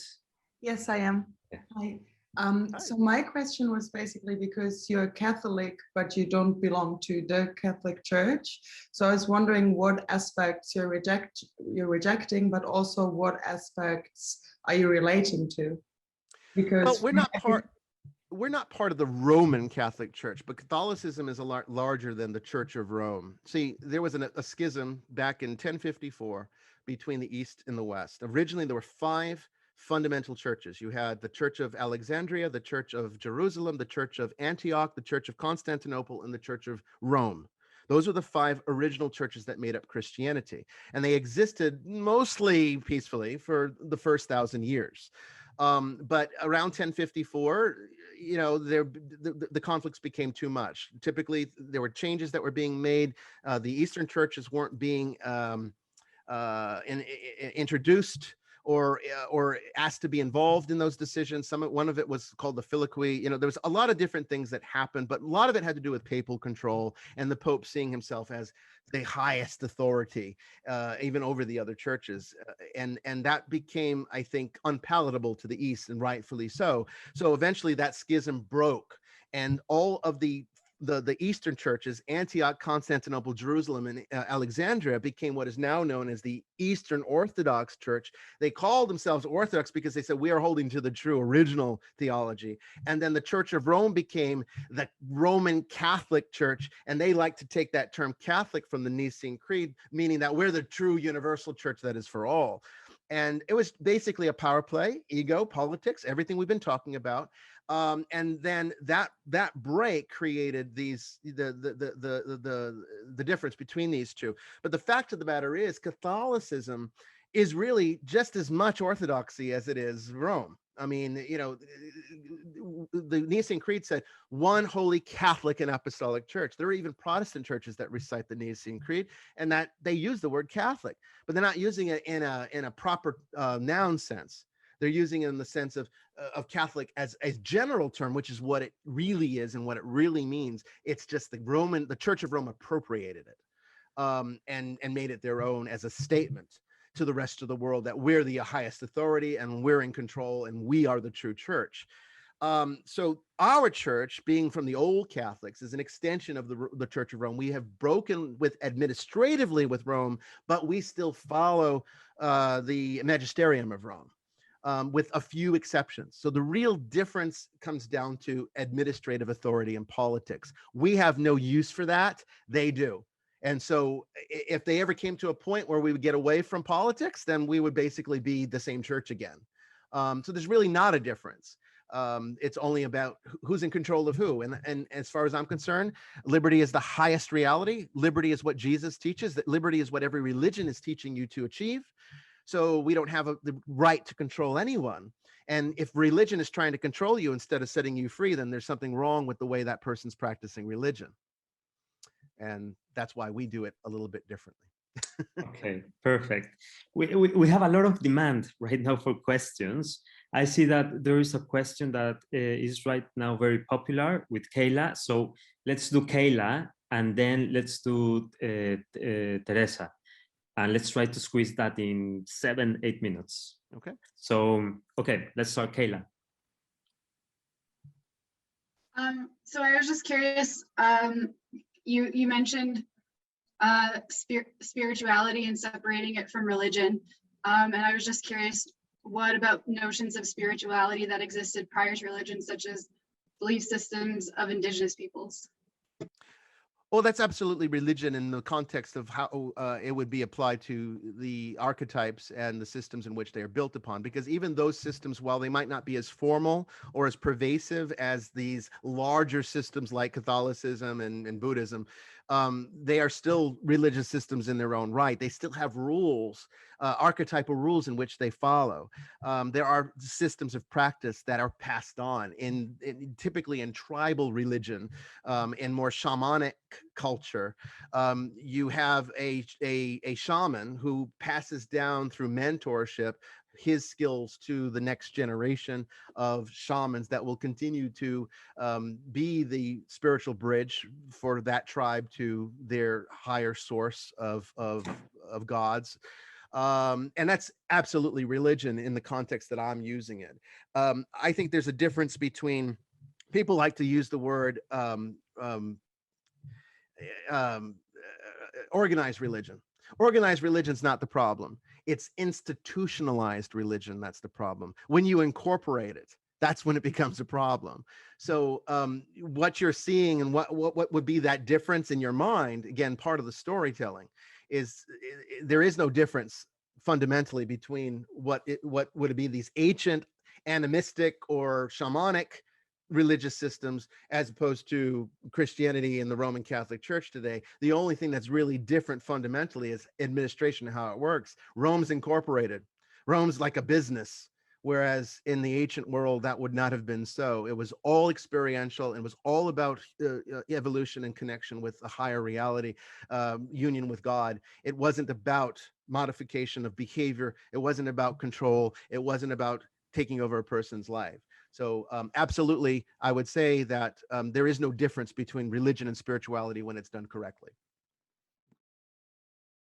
Yes, I am. Yeah. Hi. So my question was basically because you're Catholic, but you don't belong to the Catholic Church. So I was wondering what aspects you're rejecting, but also what aspects are you relating to? Because well, we're not part of the Roman Catholic Church, but Catholicism is a lot larger than the Church of Rome. See, there was a schism back in 1054 between the East and the West. Originally, there were 5 fundamental churches. You had the Church of Alexandria, the Church of Jerusalem, the Church of Antioch, the Church of Constantinople, and the Church of Rome. Those were the 5 original churches that made up Christianity. And they existed mostly peacefully for the first 1,000 years. But around 1054, you know, the conflicts became too much. Typically, there were changes that were being made. The Eastern churches weren't being introduced or asked to be involved in those decisions. One of it was called the Filioque. You know, there was a lot of different things that happened, but a lot of it had to do with papal control and the Pope seeing himself as the highest authority, even over the other churches. And that became, I think, unpalatable to the East, and rightfully so. So eventually that schism broke, and all of the Eastern churches, Antioch, Constantinople, Jerusalem, and Alexandria, became what is now known as the Eastern Orthodox Church. They called themselves Orthodox because they said, we are holding to the true original theology. And then the Church of Rome became the Roman Catholic Church, and they like to take that term Catholic from the Nicene Creed, meaning that we're the true universal church that is for all. And it was basically a power play, ego, politics, everything we've been talking about. And then that break created the difference between these two. But the fact of the matter is, Catholicism is really just as much orthodoxy as it is Rome. I mean, you know, the Nicene Creed said one holy Catholic and apostolic church. There are even Protestant churches that recite the Nicene Creed, and that they use the word Catholic, but they're not using it in a proper noun sense. They're using it in the sense of Catholic as a general term, which is what it really is and what it really means. It's just the Church of Rome appropriated it and made it their own as a statement to the rest of the world that we're the highest authority and we're in control and we are the true church. So our church, being from the old Catholics, is an extension of the Church of Rome. We have broken with administratively with Rome, but we still follow the magisterium of Rome, with a few exceptions. So the real difference comes down to administrative authority and politics. We have no use for that. They do. And so if they ever came to a point where we would get away from politics, then we would basically be the same church again. So there's really not a difference. It's only about who's in control of who. And as far as I'm concerned, liberty is the highest reality. Liberty is what Jesus teaches, that liberty is what every religion is teaching you to achieve. So we don't have the right to control anyone. And if religion is trying to control you instead of setting you free, then there's something wrong with the way that person's practicing religion. And that's why we do it a little bit differently. Okay, perfect. We have a lot of demand right now for questions. I see that there is a question that is right now very popular with Kayla. So let's do Kayla, and then let's do Teresa. And let's try to squeeze that in 7-8 minutes. Okay. So, okay, let's start, Kayla. So I was just curious, you mentioned spirituality and separating it from religion. And I was just curious, what about notions of spirituality that existed prior to religion, such as belief systems of indigenous peoples? Well, that's absolutely religion in the context of how it would be applied to the archetypes and the systems in which they are built upon. Because even those systems, while they might not be as formal or as pervasive as these larger systems like Catholicism and Buddhism, they are still religious systems in their own right. They still have rules, archetypal rules in which they follow. There are systems of practice that are passed on typically in tribal religion, in more shamanic culture. You have a shaman who passes down through mentorship his skills to the next generation of shamans that will continue to be the spiritual bridge for that tribe to their higher source of gods. And that's absolutely religion in the context that I'm using it. I think there's a difference between, people like to use the word organized religion. Organized religion's not the problem. It's institutionalized religion that's the problem. When you incorporate it, that's when it becomes a problem. So what you're seeing and what would be that difference in your mind, again, part of the storytelling, is there is no difference fundamentally between what would be these ancient animistic or shamanic religious systems as opposed to Christianity and the Roman Catholic Church today. The only thing that's really different fundamentally is administration and how it works. Rome's incorporated. Rome's like a business, whereas in the ancient world that would not have been so. It was all experiential. It was all about evolution and connection with a higher reality, union with God. It wasn't about modification of behavior. It wasn't about control. It wasn't about taking over a person's life. So absolutely, I would say that there is no difference between religion and spirituality when it's done correctly.